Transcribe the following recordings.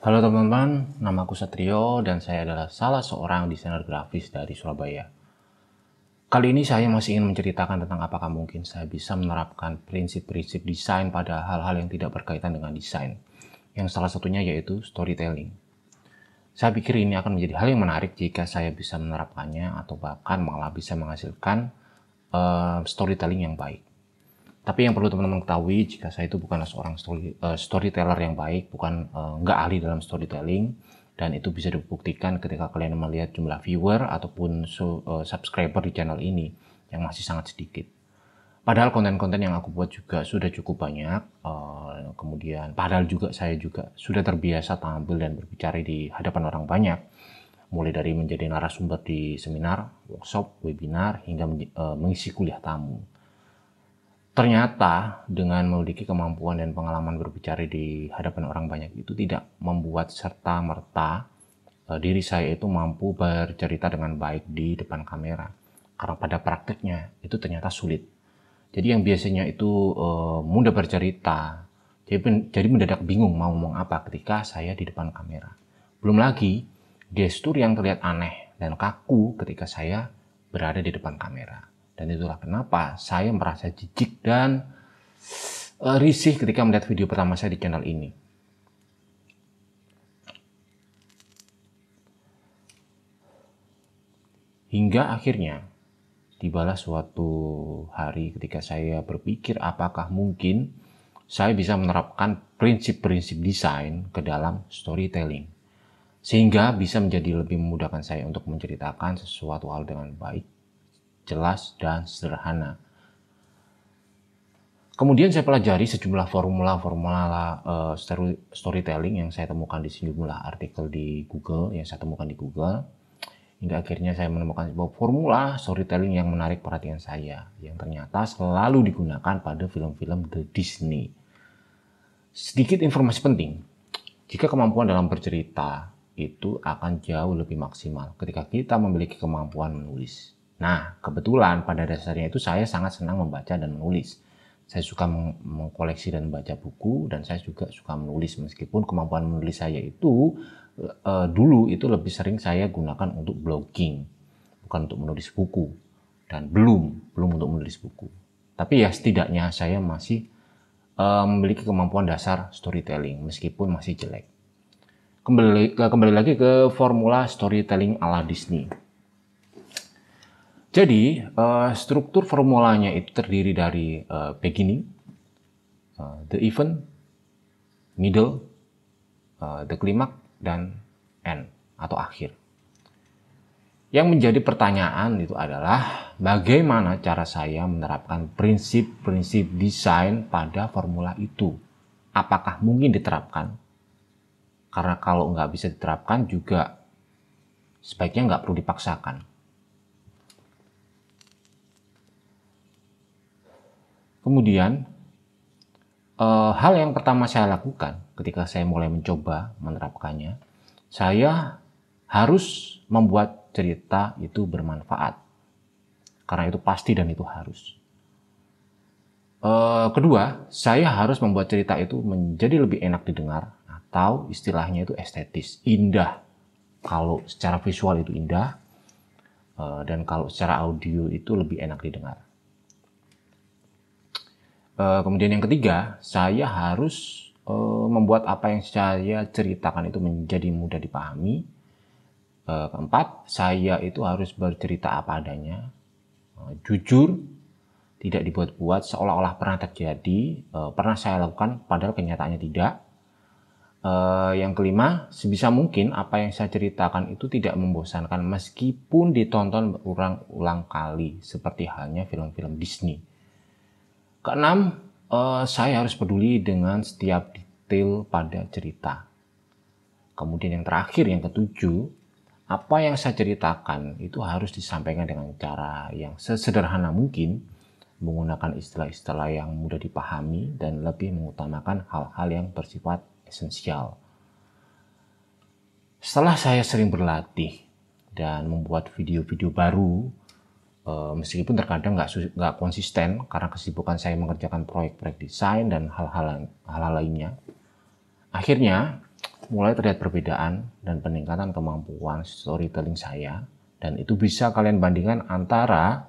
Halo teman-teman, namaku Satrio dan saya adalah salah seorang desainer grafis dari Surabaya. Kali ini saya masih ingin menceritakan tentang apakah mungkin saya bisa menerapkan prinsip-prinsip desain pada hal-hal yang tidak berkaitan dengan desain. Yang salah satunya yaitu storytelling. Saya pikir ini akan menjadi hal yang menarik jika saya bisa menerapkannya atau bahkan malah bisa menghasilkan storytelling yang baik. Tapi yang perlu teman-teman ketahui, jika saya itu bukanlah seorang storyteller yang baik, nggak ahli dalam storytelling, dan itu bisa dibuktikan ketika kalian melihat jumlah viewer ataupun subscriber di channel ini yang masih sangat sedikit. Padahal konten-konten yang aku buat juga sudah cukup banyak, kemudian padahal juga saya juga sudah terbiasa tampil dan berbicara di hadapan orang banyak, mulai dari menjadi narasumber di seminar, workshop, webinar, hingga mengisi kuliah tamu. Ternyata dengan memiliki kemampuan dan pengalaman berbicara di hadapan orang banyak itu tidak membuat serta-merta diri saya itu mampu bercerita dengan baik di depan kamera. Karena pada prakteknya itu ternyata sulit. Jadi yang biasanya itu mudah bercerita, jadi mendadak bingung mau ngomong apa ketika saya di depan kamera. Belum lagi gestur yang terlihat aneh dan kaku ketika saya berada di depan kamera. Dan itulah kenapa saya merasa jijik dan risih ketika melihat video pertama saya di channel ini. Hingga akhirnya tibalah suatu hari ketika saya berpikir apakah mungkin saya bisa menerapkan prinsip-prinsip desain ke dalam storytelling. Sehingga bisa menjadi lebih memudahkan saya untuk menceritakan sesuatu hal dengan baik, jelas, dan sederhana. Kemudian saya pelajari sejumlah formula storytelling yang saya temukan di sejumlah artikel di Google, hingga akhirnya saya menemukan sebuah formula storytelling yang menarik perhatian saya, yang ternyata selalu digunakan pada film-film The Disney. Sedikit informasi penting, jika kemampuan dalam bercerita itu akan jauh lebih maksimal ketika kita memiliki kemampuan menulis. Nah, kebetulan pada dasarnya itu saya sangat senang membaca dan menulis. Saya suka mengkoleksi dan membaca buku, dan saya juga suka menulis, meskipun kemampuan menulis saya itu dulu itu lebih sering saya gunakan untuk blogging, bukan untuk menulis buku, dan belum untuk menulis buku. Tapi ya setidaknya saya masih memiliki kemampuan dasar storytelling meskipun masih jelek. Kembali lagi ke formula storytelling ala Disney. Jadi struktur formulanya itu terdiri dari beginning, the event, middle, the climax, dan end atau akhir. Yang menjadi pertanyaan itu adalah bagaimana cara saya menerapkan prinsip-prinsip desain pada formula itu. Apakah mungkin diterapkan? Karena kalau nggak bisa diterapkan juga sebaiknya nggak perlu dipaksakan. Kemudian hal yang pertama saya lakukan ketika saya mulai mencoba menerapkannya, saya harus membuat cerita itu bermanfaat. Karena itu pasti dan itu harus. Kedua, saya harus membuat cerita itu menjadi lebih enak didengar, atau istilahnya itu estetis, indah. Kalau secara visual itu indah, dan kalau secara audio itu lebih enak didengar. Kemudian yang ketiga, saya harus membuat apa yang saya ceritakan itu menjadi mudah dipahami. Keempat, saya itu harus bercerita apa adanya, jujur, tidak dibuat-buat, seolah-olah pernah terjadi, pernah saya lakukan, padahal kenyataannya tidak. Yang kelima, sebisa mungkin apa yang saya ceritakan itu tidak membosankan meskipun ditonton berulang-ulang kali, seperti halnya film-film Disney. Keenam, saya harus peduli dengan setiap detail pada cerita. Kemudian yang terakhir, yang ketujuh, apa yang saya ceritakan itu harus disampaikan dengan cara yang sesederhana mungkin, menggunakan istilah-istilah yang mudah dipahami, dan lebih mengutamakan hal-hal yang bersifat esensial. Setelah saya sering berlatih dan membuat video-video baru, meskipun terkadang nggak konsisten karena kesibukan saya mengerjakan proyek-proyek desain dan hal-hal lainnya, akhirnya mulai terlihat perbedaan dan peningkatan kemampuan storytelling saya. Dan itu bisa kalian bandingkan antara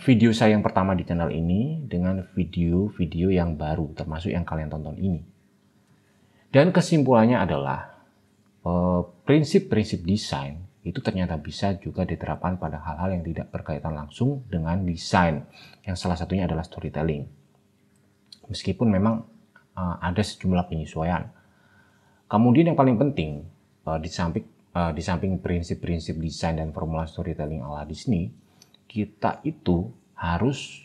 video saya yang pertama di channel ini dengan video-video yang baru, termasuk yang kalian tonton ini. Dan kesimpulannya adalah prinsip-prinsip desain itu ternyata bisa juga diterapkan pada hal-hal yang tidak berkaitan langsung dengan desain, yang salah satunya adalah storytelling. Meskipun memang ada sejumlah penyesuaian. Kemudian yang paling penting, di samping prinsip-prinsip desain dan formula storytelling ala Disney, kita itu harus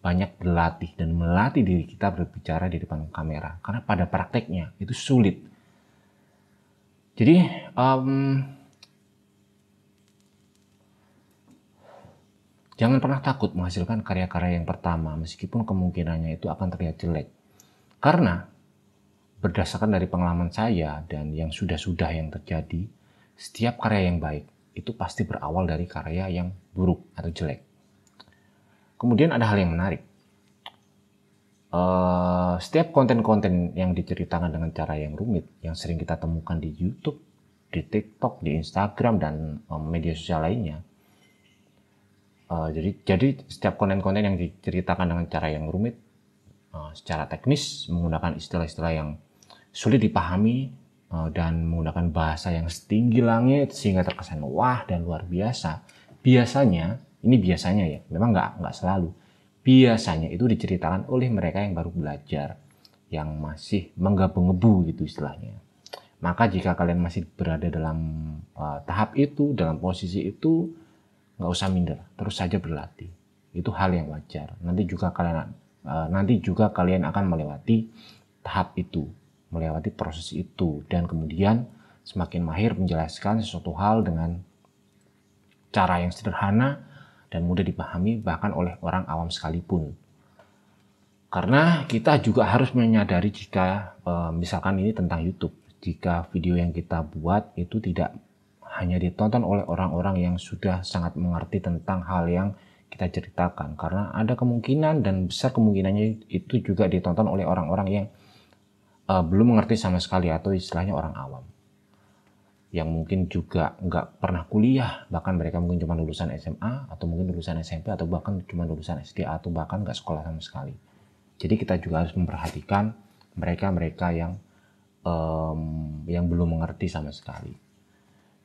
banyak berlatih dan melatih diri kita berbicara di depan kamera. Karena pada prakteknya itu sulit. Jadi, jangan pernah takut menghasilkan karya-karya yang pertama, meskipun kemungkinannya itu akan terlihat jelek. Karena berdasarkan dari pengalaman saya dan yang sudah-sudah yang terjadi, setiap karya yang baik itu pasti berawal dari karya yang buruk atau jelek. Kemudian ada hal yang menarik. Setiap konten-konten yang diceritakan dengan cara yang rumit, yang sering kita temukan di YouTube, di TikTok, di Instagram, dan media sosial lainnya. Jadi setiap konten-konten yang diceritakan dengan cara yang rumit, secara teknis, menggunakan istilah-istilah yang sulit dipahami, dan menggunakan bahasa yang setinggi langit sehingga terkesan wah dan luar biasa. Biasanya, ini biasanya ya, memang nggak selalu. Biasanya itu diceritakan oleh mereka yang baru belajar, yang masih menggebu-gebu gitu istilahnya. Maka jika kalian masih berada dalam tahap itu, dalam posisi itu, nggak usah minder, terus saja berlatih. Itu hal yang wajar. Nanti juga kalian akan melewati tahap itu, melewati proses itu, dan kemudian semakin mahir menjelaskan sesuatu hal dengan cara yang sederhana dan mudah dipahami bahkan oleh orang awam sekalipun. Karena kita juga harus menyadari jika misalkan ini tentang YouTube, jika video yang kita buat itu tidak hanya ditonton oleh orang-orang yang sudah sangat mengerti tentang hal yang kita ceritakan. Karena ada kemungkinan dan besar kemungkinannya itu juga ditonton oleh orang-orang yang belum mengerti sama sekali atau istilahnya orang awam. Yang mungkin juga nggak pernah kuliah, bahkan mereka mungkin cuma lulusan SMA atau mungkin lulusan SMP atau bahkan cuma lulusan SD atau bahkan nggak sekolah sama sekali. Jadi kita juga harus memperhatikan mereka-mereka yang belum mengerti sama sekali.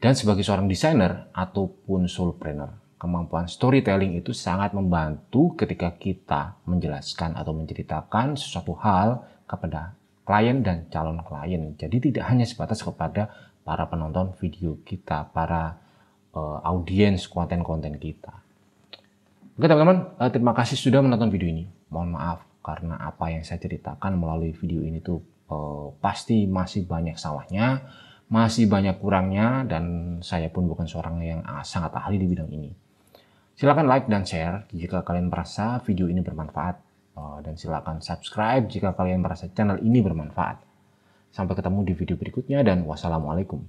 Dan sebagai seorang desainer ataupun solopreneur, kemampuan storytelling itu sangat membantu ketika kita menjelaskan atau menceritakan sesuatu hal kepada klien dan calon klien. Jadi tidak hanya sebatas kepada para penonton video kita, para audiens konten-konten kita. Oke teman-teman, terima kasih sudah menonton video ini. Mohon maaf karena apa yang saya ceritakan melalui video ini tuh pasti masih banyak salahnya, masih banyak kurangnya, dan saya pun bukan seorang yang sangat ahli di bidang ini. Silakan like dan share jika kalian merasa video ini bermanfaat, dan silakan subscribe jika kalian merasa channel ini bermanfaat. Sampai ketemu di video berikutnya dan wassalamualaikum.